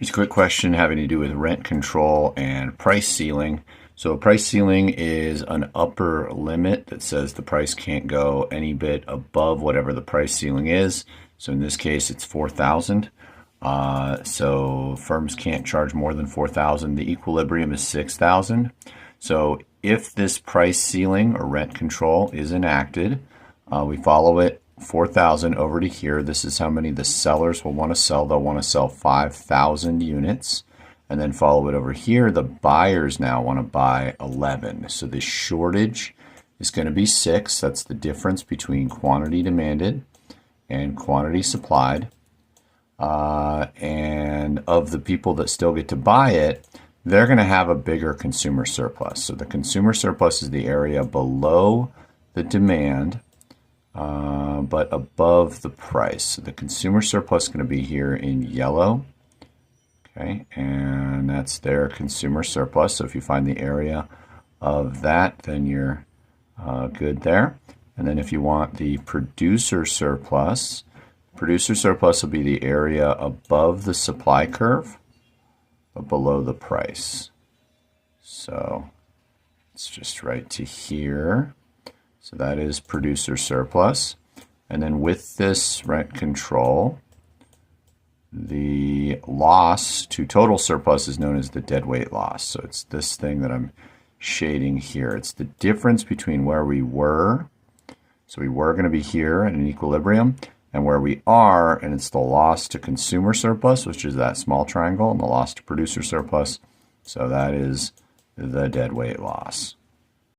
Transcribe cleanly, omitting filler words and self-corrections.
Here's a quick question having to do with rent control and price ceiling. So a price ceiling is an upper limit that says the price can't go any bit above whatever the price ceiling is. So in this case, it's 4,000. So firms can't charge more than 4,000. The equilibrium is 6,000. So if this price ceiling or rent control is enacted, we follow it 4,000 over to here. This is how many the sellers will want to sell. They'll want to sell 5,000 units. And then follow it over here. The buyers now want to buy 11. So the shortage is going to be 6. That's the difference between quantity demanded and quantity supplied. And of the people that still get to buy it, they're going to have a bigger consumer surplus. So the consumer surplus is the area below the demand, but above the price. So the consumer surplus is going to be here in yellow. Okay, and that's their consumer surplus. So if you find the area of that, then you're good there. And then if you want the producer surplus will be the area above the supply curve, but below the price. So it's just right to here. So that is producer surplus. And then with this rent control, the loss to total surplus is known as the deadweight loss. So it's this thing that I'm shading here. It's the difference between where we were. So we were going to be here in an equilibrium and where we are, and it's the loss to consumer surplus, which is that small triangle, and the loss to producer surplus. So that is the deadweight loss.